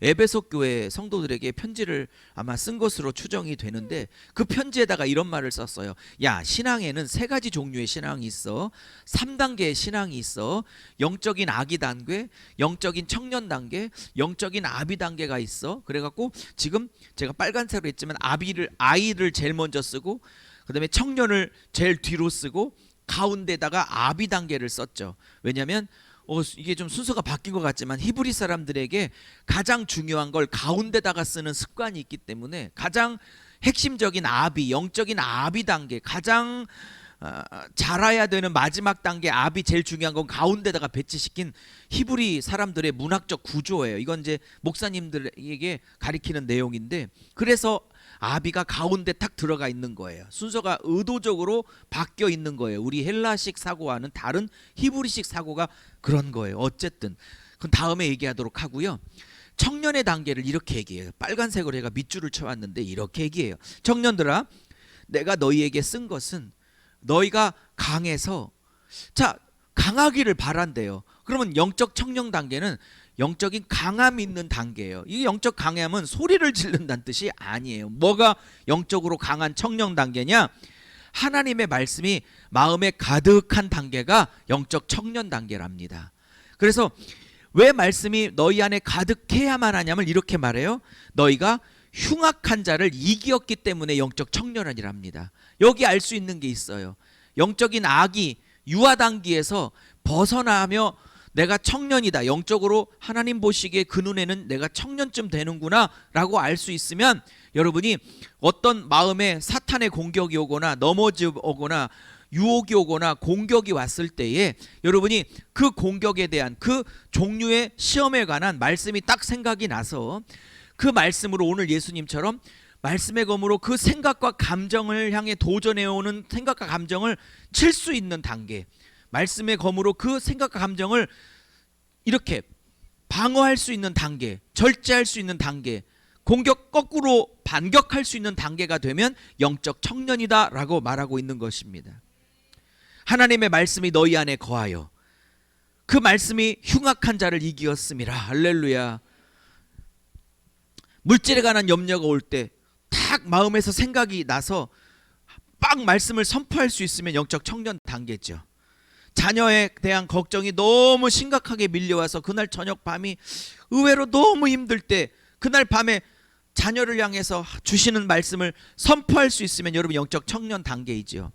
에베소 교회 성도들에게 편지를 아마 쓴 것으로 추정이 되는데 그 편지에다가 이런 말을 썼어요. 야, 신앙에는 세 가지 종류의 신앙이 있어. 3단계의 신앙이 있어. 영적인 아기 단계, 영적인 청년 단계, 영적인 아비 단계가 있어. 그래갖고 지금 제가 빨간색으로 했지만 아이를 제일 먼저 쓰고 그 다음에 청년을 제일 뒤로 쓰고 가운데다가 아비 단계를 썼죠. 왜냐하면 이게 좀 순서가 바뀐 것 같지만 히브리 사람들에게 가장 중요한 걸 가운데다가 쓰는 습관이 있기 때문에 가장 핵심적인 아비, 영적인 아비 단계, 가장 자라야 되는 마지막 단계 아비, 제일 중요한 건 가운데다가 배치시킨 히브리 사람들의 문학적 구조예요. 이건 이제 목사님들에게 가리키는 내용인데, 그래서 아비가 가운데 탁 들어가 있는 거예요. 순서가 의도적으로 바뀌어 있는 거예요. 우리 헬라식 사고와는 다른 히브리식 사고가 그런 거예요. 어쨌든 그건 다음에 얘기하도록 하고요. 청년의 단계를 이렇게 얘기해요. 빨간색으로 해가 밑줄을 쳐왔는데 이렇게 얘기해요. 청년들아, 내가 너희에게 쓴 것은 너희가 강해서, 자, 강하기를 바란대요. 그러면 영적 청년 단계는 영적인 강함이 있는 단계예요. 이 영적 강함은 소리를 지른다는 뜻이 아니에요. 뭐가 영적으로 강한 청년 단계냐? 하나님의 말씀이 마음에 가득한 단계가 영적 청년 단계랍니다. 그래서 왜 말씀이 너희 안에 가득해야만 하냐면 이렇게 말해요. 너희가 흉악한 자를 이기었기 때문에 영적 청년이랍니다. 여기 알 수 있는 게 있어요. 영적인 아기, 유아 단계에서 벗어나며 내가 청년이다, 영적으로 하나님 보시기에 그 눈에는 내가 청년쯤 되는구나 라고 알 수 있으면, 여러분이 어떤 마음에 사탄의 공격이 오거나 넘어지 오거나 유혹이 오거나 공격이 왔을 때에 여러분이 그 공격에 대한 그 종류의 시험에 관한 말씀이 딱 생각이 나서 그 말씀으로 오늘 예수님처럼 말씀의 검으로 그 생각과 감정을 향해 도전해오는 생각과 감정을 칠 수 있는 단계, 말씀의 검으로 그 생각과 감정을 이렇게 방어할 수 있는 단계, 절제할 수 있는 단계, 공격 거꾸로 반격할 수 있는 단계가 되면 영적 청년이다 라고 말하고 있는 것입니다. 하나님의 말씀이 너희 안에 거하여 그 말씀이 흉악한 자를 이기었음이라. 할렐루야. 물질에 관한 염려가 올 때 딱 마음에서 생각이 나서 빡 말씀을 선포할 수 있으면 영적 청년 단계죠. 자녀에 대한 걱정이 너무 심각하게 밀려와서 그날 저녁 밤이 의외로 너무 힘들 때 그날 밤에 자녀를 향해서 주시는 말씀을 선포할 수 있으면 여러분 영적 청년 단계이지요.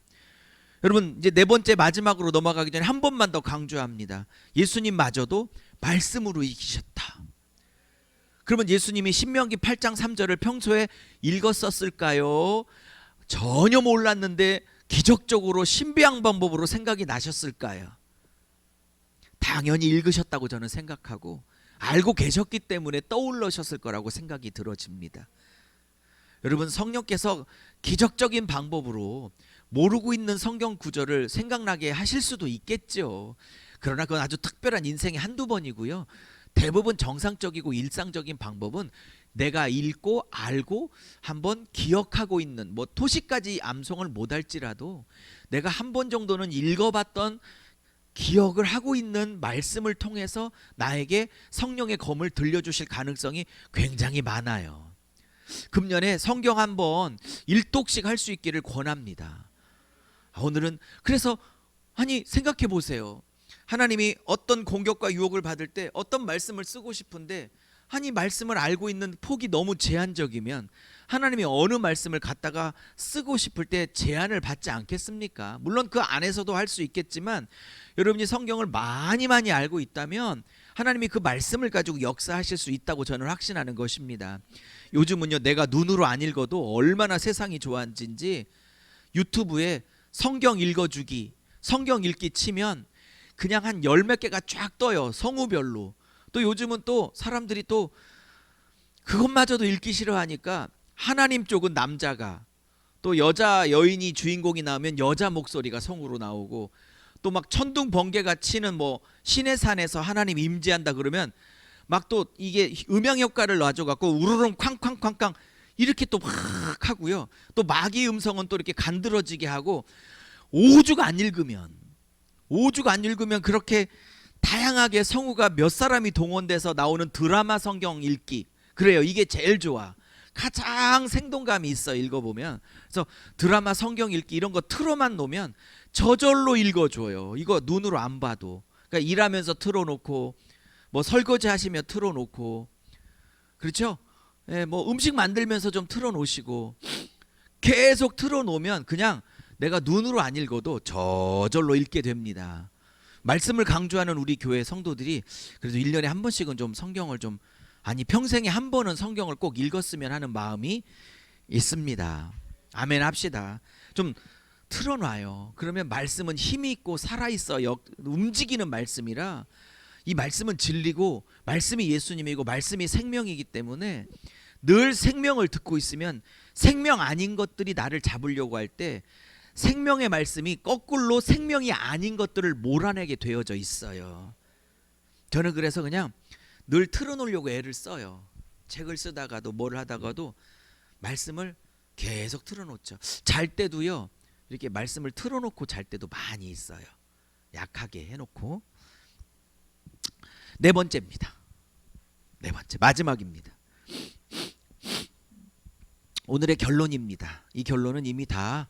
여러분, 이제 네 번째 마지막으로 넘어가기 전에 한 번만 더 강조합니다. 예수님마저도 말씀으로 이기셨다. 그러면 예수님이 신명기 8장 3절을 평소에 읽었었을까요? 전혀 몰랐는데 기적적으로 신비한 방법으로 생각이 나셨을까요? 당연히 읽으셨다고 저는 생각하고 알고 계셨기 때문에 떠올르셨을 거라고 생각이 들어집니다. 여러분, 성령께서 기적적인 방법으로 모르고 있는 성경 구절을 생각나게 하실 수도 있겠죠. 그러나 그건 아주 특별한 인생의 한두 번이고요. 대부분 정상적이고 일상적인 방법은 내가 읽고 알고 한번 기억하고 있는, 뭐 토시까지 암송을 못할지라도 내가 한 번 정도는 읽어봤던, 기억을 하고 있는 말씀을 통해서 나에게 성령의 검을 들려주실 가능성이 굉장히 많아요. 금년에 성경 한번 일독씩 할 수 있기를 권합니다. 오늘은 그래서 생각해 보세요. 하나님이 어떤 공격과 유혹을 받을 때 어떤 말씀을 쓰고 싶은데 아니 말씀을 알고 있는 폭이 너무 제한적이면 하나님이 어느 말씀을 갖다가 쓰고 싶을 때 제한을 받지 않겠습니까? 물론 그 안에서도 할 수 있겠지만 여러분이 성경을 많이 알고 있다면 하나님이 그 말씀을 가지고 역사하실 수 있다고 저는 확신하는 것입니다. 요즘은요, 내가 눈으로 안 읽어도 얼마나 세상이 좋아진지 유튜브에 성경 읽어주기, 성경 읽기 치면 그냥 한 열 몇 개가 쫙 떠요. 성우별로. 또 요즘은 또 사람들이 또 그것마저도 읽기 싫어하니까 하나님 쪽은 남자가, 또 여자 여인이 주인공이 나오면 여자 목소리가 성우로 나오고, 또 막 천둥 번개가 치는 뭐 신의 산에서 하나님 임재한다 그러면 막 또 이게 음향 효과를 놔줘갖고 우르릉 쾅쾅쾅쾅 이렇게 또 막 하고요. 또 마귀 음성은 또 이렇게 간드러지게 하고, 오죽 안 읽으면 그렇게 다양하게 성우가 몇 사람이 동원돼서 나오는 드라마 성경 읽기, 그래요. 이게 제일 좋아. 가장 생동감이 있어, 읽어보면. 그래서 드라마 성경 읽기 이런 거 틀어만 놓으면 저절로 읽어줘요. 이거 눈으로 안 봐도. 그러니까 일하면서 틀어놓고, 뭐 설거지 하시며 틀어놓고, 그렇죠? 예, 뭐 음식 만들면서 좀 틀어놓으시고, 계속 틀어놓으면 그냥 내가 눈으로 안 읽어도 저절로 읽게 됩니다. 말씀을 강조하는 우리 교회 성도들이 그래도 1년에 한 번씩은 좀 성경을 좀, 아니 평생에 한 번은 성경을 꼭 읽었으면 하는 마음이 있습니다. 아멘 합시다. 좀 틀어놔요. 그러면 말씀은 힘이 있고 살아있어 움직이는 말씀이라, 이 말씀은 진리고 말씀이 예수님이고 말씀이 생명이기 때문에 늘 생명을 듣고 있으면 생명 아닌 것들이 나를 잡으려고 할 때 생명의 말씀이 거꾸로 생명이 아닌 것들을 몰아내게 되어져 있어요. 저는 그래서 그냥 늘 틀어놓으려고 애를 써요. 책을 쓰다가도 뭘 하다가도 말씀을 계속 틀어놓죠. 잘 때도요, 이렇게 말씀을 틀어놓고 잘 때도 많이 있어요. 약하게 해놓고. 네 번째입니다. 네 번째, 마지막입니다. 오늘의 결론입니다. 이 결론은 이미 다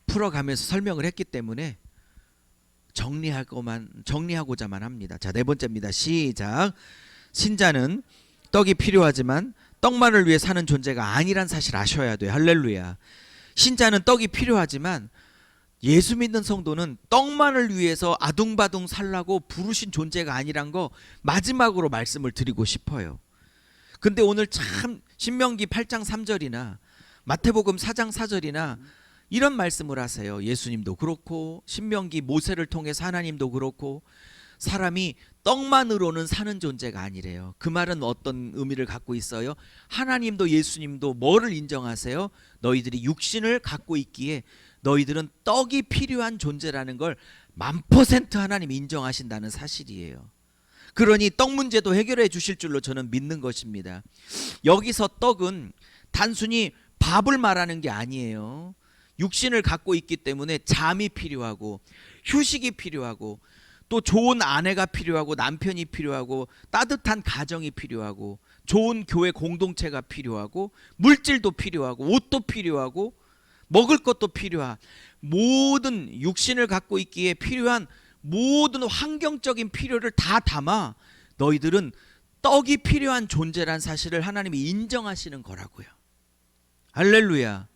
풀어가면서 설명을 했기 때문에 정리하고자만 합니다. 자, 네 번째입니다. 시작. 신자는 떡이 필요하지만 떡만을 위해 사는 존재가 아니란 사실 아셔야 돼요. 할렐루야. 신자는 떡이 필요하지만 예수 믿는 성도는 떡만을 위해서 아둥바둥 살라고 부르신 존재가 아니란 거 마지막으로 말씀을 드리고 싶어요. 근데 오늘 참 신명기 8장 3절이나 마태복음 4장 4절이나 이런 말씀을 하세요. 예수님도 그렇고 신명기 모세를 통해서 하나님도 그렇고 사람이 떡만으로는 사는 존재가 아니래요. 그 말은 어떤 의미를 갖고 있어요? 하나님도 예수님도 뭐를 인정하세요? 너희들이 육신을 갖고 있기에 너희들은 떡이 필요한 존재라는 걸 1000% 하나님이 인정하신다는 사실이에요. 그러니 떡 문제도 해결해 주실 줄로 저는 믿는 것입니다. 여기서 떡은 단순히 밥을 말하는 게 아니에요. 육신을 갖고 있기 때문에 잠이 필요하고 휴식이 필요하고 또 좋은 아내가 필요하고 남편이 필요하고 따뜻한 가정이 필요하고 좋은 교회 공동체가 필요하고 물질도 필요하고 옷도 필요하고 먹을 것도 필요한, 모든 육신을 갖고 있기에 필요한 모든 환경적인 필요를 다 담아 너희들은 떡이 필요한 존재란 사실을 하나님이 인정하시는 거라고요. 할렐루야.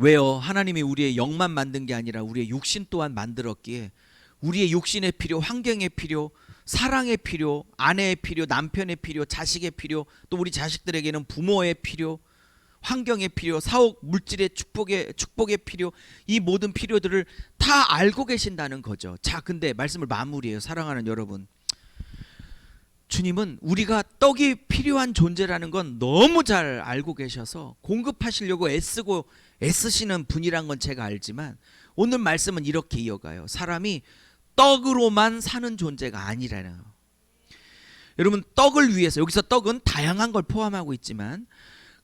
왜요? 하나님이 우리의 영만 만든 게 아니라 우리의 육신 또한 만들었기에 우리의 육신의 필요, 환경의 필요, 사랑의 필요, 아내의 필요, 남편의 필요, 자식의 필요, 또 우리 자식들에게는 부모의 필요, 환경의 필요, 사옥, 물질의 축복의 필요, 이 모든 필요들을 다 알고 계신다는 거죠. 자, 근데 말씀을 마무리해요. 사랑하는 여러분, 주님은 우리가 떡이 필요한 존재라는 건 너무 잘 알고 계셔서 공급하시려고 애쓰시는 분이란 건 제가 알지만 오늘 말씀은 이렇게 이어가요. 사람이 떡으로만 사는 존재가 아니라는. 여러분, 떡을 위해서, 여기서 떡은 다양한 걸 포함하고 있지만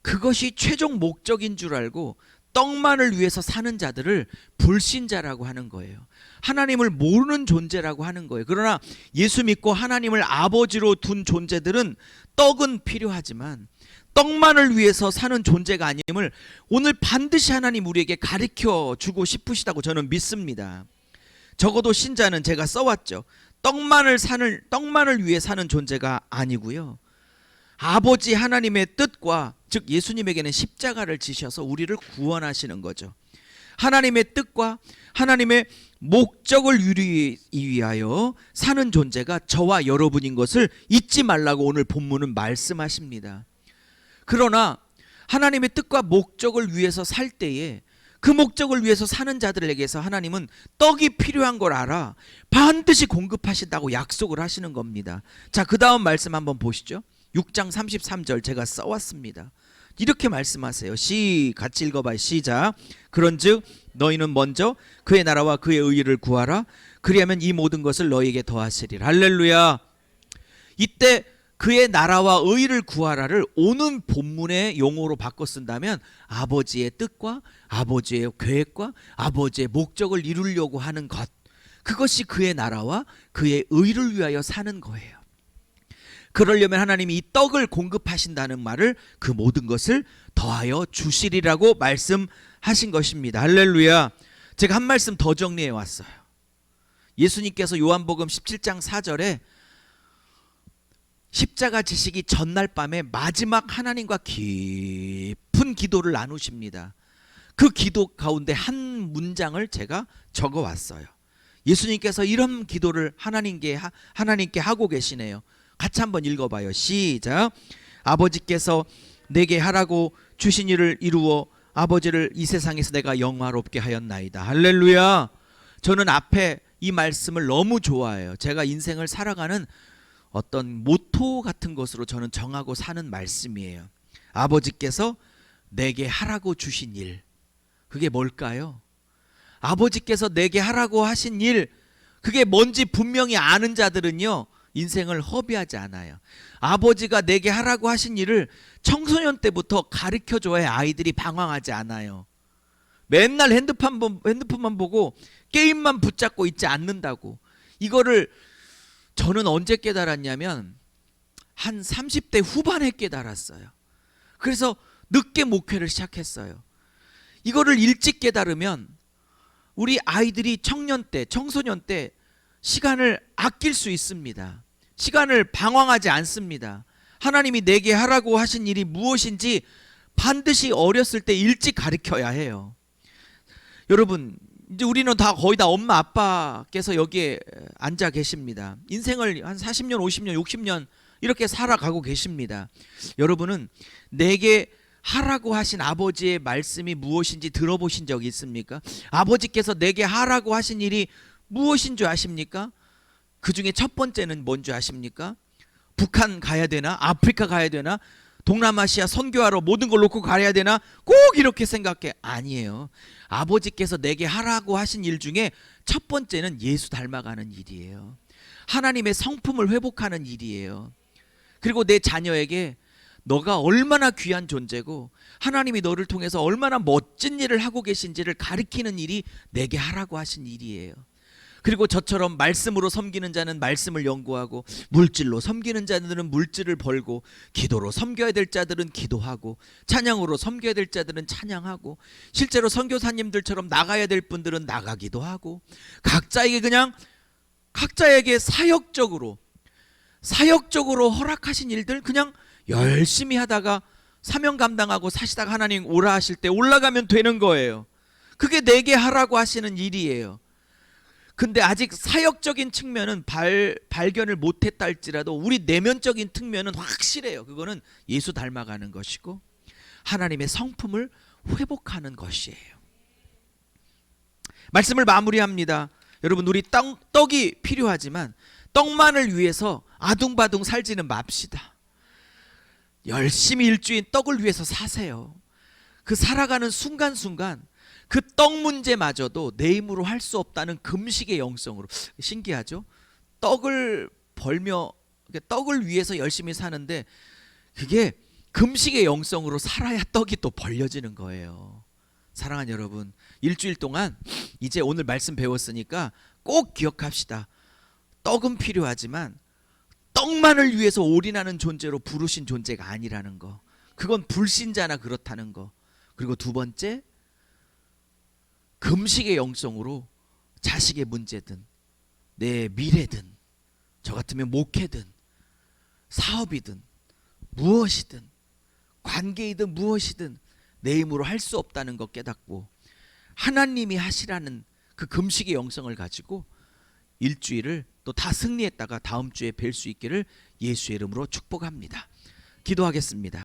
그것이 최종 목적인 줄 알고 떡만을 위해서 사는 자들을 불신자라고 하는 거예요. 하나님을 모르는 존재라고 하는 거예요. 그러나 예수 믿고 하나님을 아버지로 둔 존재들은 떡은 필요하지만 떡만을 위해서 사는 존재가 아님을 오늘 반드시 하나님 우리에게 가르쳐 주고 싶으시다고 저는 믿습니다. 적어도 신자는 제가 써왔죠. 떡만을 위해 사는 존재가 아니고요. 아버지 하나님의 뜻과, 즉 예수님에게는 십자가를 지셔서 우리를 구원하시는 거죠. 하나님의 뜻과 하나님의 목적을 이루기 위하여 사는 존재가 저와 여러분인 것을 잊지 말라고 오늘 본문은 말씀하십니다. 그러나 하나님의 뜻과 목적을 위해서 살 때에 그 목적을 위해서 사는 자들에게서 하나님은 떡이 필요한 걸 알아 반드시 공급하신다고 약속을 하시는 겁니다. 자, 그 다음 말씀 한번 보시죠. 6장 33절 제가 써왔습니다. 이렇게 말씀하세요. 같이 읽어봐요. 시작. 그런즉 너희는 먼저 그의 나라와 그의 의의를 구하라. 그리하면 이 모든 것을 너희에게 더하시리라. 할렐루야. 이때 그의 나라와 의의를 구하라를 오는 본문의 용어로 바꿔 쓴다면 아버지의 뜻과 아버지의 계획과 아버지의 목적을 이루려고 하는 것, 그것이 그의 나라와 그의 의의를 위하여 사는 거예요. 그러려면 하나님이 이 떡을 공급하신다는 말을 그 모든 것을 더하여 주시리라고 말씀하신 것입니다. 할렐루야. 제가 한 말씀 더 정리해 왔어요. 예수님께서 요한복음 17장 4절에 십자가 지시기 전날 밤에 마지막 하나님과 깊은 기도를 나누십니다. 그 기도 가운데 한 문장을 제가 적어 왔어요. 예수님께서 이런 기도를 하나님께 하고 계시네요. 같이 한번 읽어봐요. 시작. 아버지께서 내게 하라고 주신 일을 이루어 아버지를 이 세상에서 내가 영화롭게 하였나이다. 할렐루야. 저는 앞에 이 말씀을 너무 좋아해요. 제가 인생을 살아가는 어떤 모토 같은 것으로 저는 정하고 사는 말씀이에요. 아버지께서 내게 하라고 주신 일, 그게 뭘까요? 아버지께서 내게 하라고 하신 일, 그게 뭔지 분명히 아는 자들은요 인생을 허비하지 않아요. 아버지가 내게 하라고 하신 일을 청소년 때부터 가르쳐줘야 아이들이 방황하지 않아요. 맨날 핸드폰만 보고 게임만 붙잡고 있지 않는다고. 이거를 저는 언제 깨달았냐면 한 30대 후반에 깨달았어요. 그래서 늦게 목회를 시작했어요. 이거를 일찍 깨달으면 우리 아이들이 청년 때, 청소년 때 시간을 아낄 수 있습니다. 시간을 방황하지 않습니다. 하나님이 내게 하라고 하신 일이 무엇인지 반드시 어렸을 때 일찍 가르쳐야 해요. 여러분, 이제 우리는 다 거의 다 엄마 아빠께서 여기에 앉아 계십니다. 인생을 한 40년, 50년, 60년 이렇게 살아가고 계십니다. 여러분은 내게 하라고 하신 아버지의 말씀이 무엇인지 들어보신 적이 있습니까? 아버지께서 내게 하라고 하신 일이 무엇인 줄 아십니까? 그 중에 첫 번째는 뭔 줄 아십니까? 북한 가야 되나? 아프리카 가야 되나? 동남아시아 선교하러 모든 걸 놓고 가야 되나? 꼭 이렇게 생각해. 아니에요. 아버지께서 내게 하라고 하신 일 중에 첫 번째는 예수 닮아가는 일이에요. 하나님의 성품을 회복하는 일이에요. 그리고 내 자녀에게 너가 얼마나 귀한 존재고 하나님이 너를 통해서 얼마나 멋진 일을 하고 계신지를 가르치는 일이 내게 하라고 하신 일이에요. 그리고 저처럼 말씀으로 섬기는 자는 말씀을 연구하고 물질로 섬기는 자들은 물질을 벌고 기도로 섬겨야 될 자들은 기도하고 찬양으로 섬겨야 될 자들은 찬양하고 실제로 선교사님들처럼 나가야 될 분들은 나가기도 하고 각자에게 사역적으로 허락하신 일들 그냥 열심히 하다가 사명 감당하고 사시다가 하나님 오라 하실 때 올라가면 되는 거예요. 그게 내게 하라고 하시는 일이에요. 근데 아직 사역적인 측면은 발견을 못했다 할지라도 우리 내면적인 측면은 확실해요. 그거는 예수 닮아가는 것이고 하나님의 성품을 회복하는 것이에요. 말씀을 마무리합니다. 여러분, 우리 떡이 필요하지만 떡만을 위해서 아둥바둥 살지는 맙시다. 열심히 일주일 떡을 위해서 사세요. 그 살아가는 순간순간 그 떡 문제마저도 내 힘으로 할 수 없다는 금식의 영성으로. 신기하죠? 떡을 위해서 열심히 사는데 그게 금식의 영성으로 살아야 떡이 또 벌려지는 거예요. 사랑하는 여러분, 일주일 동안 이제 오늘 말씀 배웠으니까 꼭 기억합시다. 떡은 필요하지만 떡만을 위해서 올인하는 존재로 부르신 존재가 아니라는 거. 그건 불신자나 그렇다는 거. 그리고 두 번째, 금식의 영성으로 자식의 문제든 내 미래든 저 같으면 목회든 사업이든 무엇이든 관계이든 무엇이든 내 힘으로 할 수 없다는 것 깨닫고 하나님이 하시라는 그 금식의 영성을 가지고 일주일을 또 다 승리했다가 다음 주에 뵐 수 있기를 예수의 이름으로 축복합니다. 기도하겠습니다.